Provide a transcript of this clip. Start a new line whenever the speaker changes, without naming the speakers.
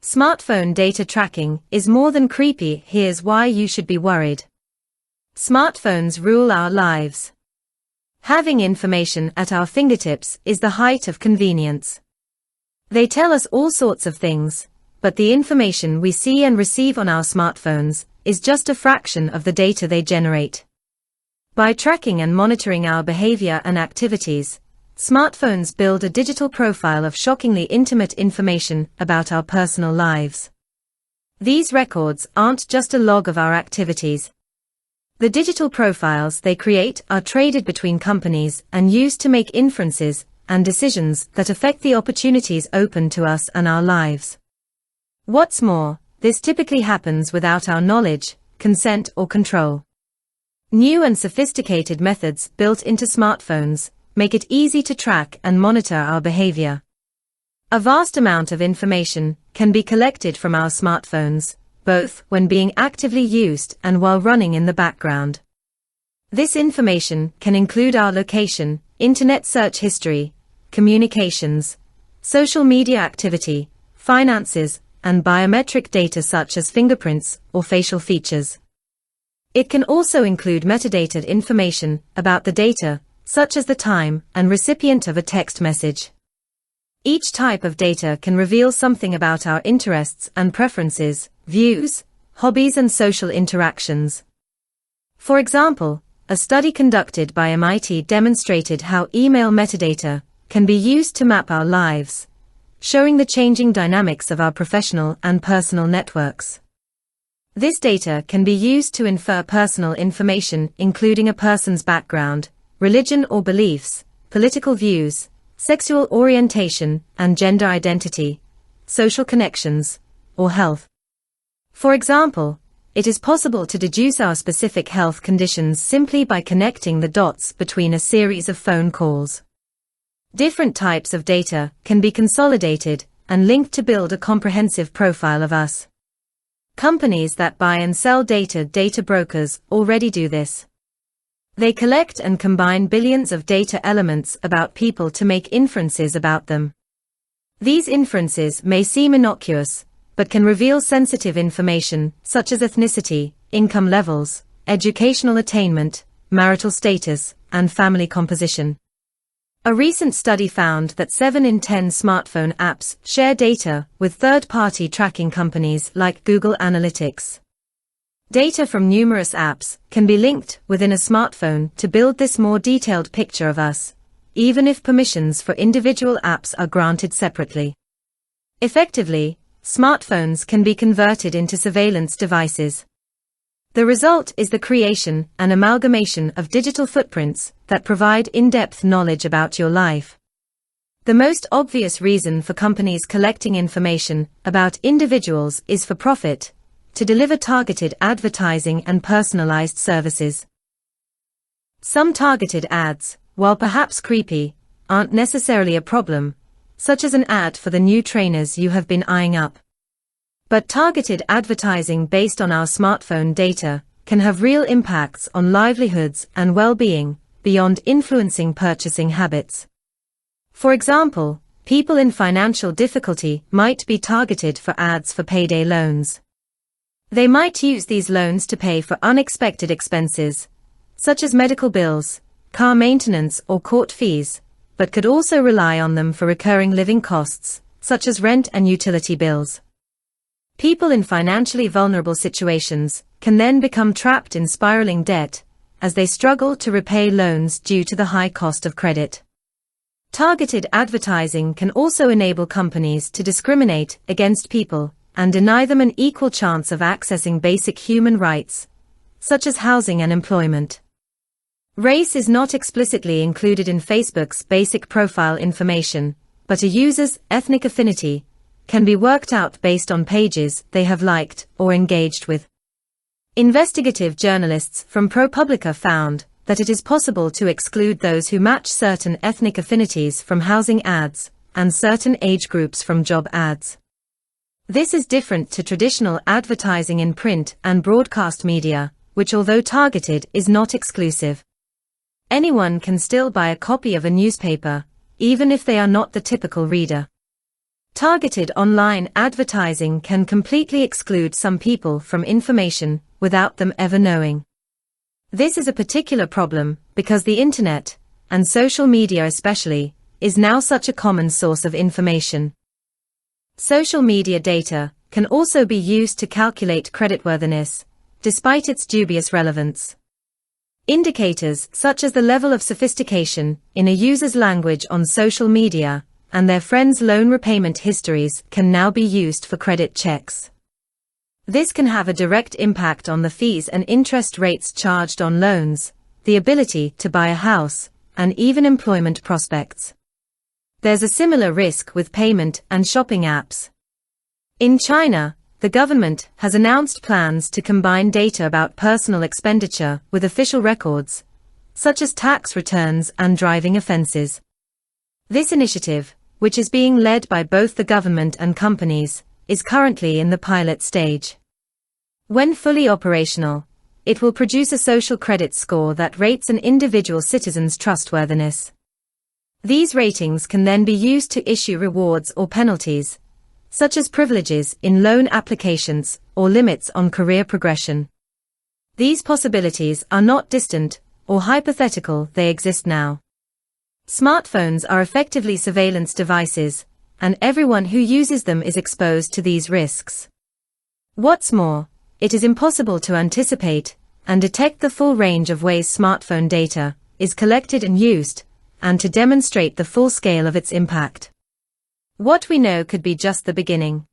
Smartphone data tracking is more than creepy. Here's why you should be worried. Smartphones rule our lives. Having information at our fingertips is the height of convenience. They tell us all sorts of things, but the information we see and receive on our smartphones is just a fraction of the data they generate. By tracking and monitoring our behavior and activities, smartphones build a digital profile of shockingly intimate information about our personal lives. These records aren't just a log of our activities. The digital profiles they create are traded between companies and used to make inferences and decisions that affect the opportunities open to us and our lives. What's more, this typically happens without our knowledge, consent, or control. New and sophisticated methods built into smartphones make it easy to track and monitor our behavior. A vast amount of information can be collected from our smartphones, both when being actively used and while running in the background. This information can include our location, internet search history, communications, social media activity, finances, and biometric data such as fingerprints or facial features. It can also include metadata information about the data, such as the time and recipient of a text message. Each type of data can reveal something about our interests and preferences, views, hobbies, and social interactions. For example, a study conducted by MIT demonstrated how email metadata can be used to map our lives, showing the changing dynamics of our professional and personal networks. This data can be used to infer personal information including a person's background, religion or beliefs, political views, sexual orientation and gender identity, social connections, or health. For example, it is possible to deduce our specific health conditions simply by connecting the dots between a series of phone calls. Different types of data can be consolidated and linked to build a comprehensive profile of us. Companies that buy and sell data brokers already do this. They collect and combine billions of data elements about people to make inferences about them. These inferences may seem innocuous, but can reveal sensitive information such as ethnicity, income levels, educational attainment, marital status, and family composition. A recent study found that 7 in 10 smartphone apps share data with third-party tracking companies like Google Analytics. Data from numerous apps can be linked within a smartphone to build this more detailed picture of us, even if permissions for individual apps are granted separately. Effectively, smartphones can be converted into surveillance devices. The result is the creation and amalgamation of digital footprints that provide in-depth knowledge about your life. The most obvious reason for companies collecting information about individuals is for profit, to deliver targeted advertising and personalized services. Some targeted ads, while perhaps creepy, aren't necessarily a problem, such as an ad for the new trainers you have been eyeing up. But targeted advertising based on our smartphone data can have real impacts on livelihoods and well-being, beyond influencing purchasing habits. For example, people in financial difficulty might be targeted for ads for payday loans. They might use these loans to pay for unexpected expenses, such as medical bills, car maintenance, or court fees, but could also rely on them for recurring living costs, such as rent and utility bills. People in financially vulnerable situations can then become trapped in spiraling debt, as they struggle to repay loans due to the high cost of credit. Targeted advertising can also enable companies to discriminate against people and deny them an equal chance of accessing basic human rights, such as housing and employment. Race is not explicitly included in Facebook's basic profile information, but a user's ethnic affinity can be worked out based on pages they have liked or engaged with. Investigative journalists from ProPublica found that it is possible to exclude those who match certain ethnic affinities from housing ads and certain age groups from job ads. This is different to traditional advertising in print and broadcast media, which although targeted is not exclusive. Anyone can still buy a copy of a newspaper, even if they are not the typical reader. Targeted online advertising can completely exclude some people from information without them ever knowing. This is a particular problem because the internet, and social media especially, is now such a common source of information. Social media data can also be used to calculate creditworthiness, despite its dubious relevance. Indicators such as the level of sophistication in a user's language on social media and their friends' loan repayment histories can now be used for credit checks. This can have a direct impact on the fees and interest rates charged on loans, the ability to buy a house, and even employment prospects. There's a similar risk with payment and shopping apps. In China, the government has announced plans to combine data about personal expenditure with official records, such as tax returns and driving offenses. This initiative, which is being led by both the government and companies, is currently in the pilot stage. When fully operational, it will produce a social credit score that rates an individual citizen's trustworthiness. These ratings can then be used to issue rewards or penalties, such as privileges in loan applications or limits on career progression. These possibilities are not distant or hypothetical, they exist now. Smartphones are effectively surveillance devices, and everyone who uses them is exposed to these risks. What's more, it is impossible to anticipate and detect the full range of ways smartphone data is collected and used, and to demonstrate the full scale of its impact. What we know could be just the beginning.